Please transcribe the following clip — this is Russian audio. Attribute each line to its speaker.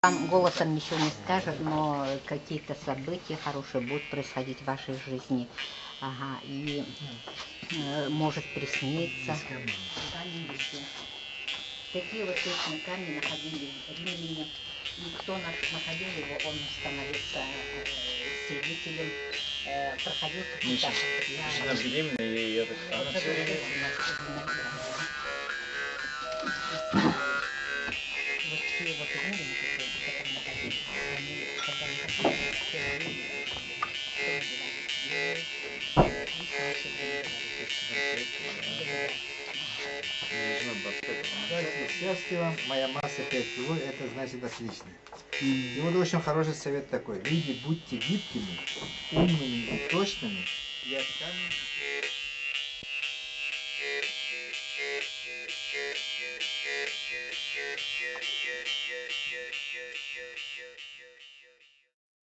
Speaker 1: Вам голосом ничего не скажет, но какие-то события хорошие будут происходить в вашей жизни. Ага, и может присниться. Такие вот точно камни находили в Римляне. И кто находил его, он становился свидетелем, проходил
Speaker 2: Миша, жена беременна, и я так... Она все время...
Speaker 1: Вот все вот римляне, которые находились, они, когда находились, все время
Speaker 3: Счастье, моя масса 5 кило, это значит отлично. И вот очень хороший совет такой. Люди, будьте гибкими, умными и точными, и останетесь...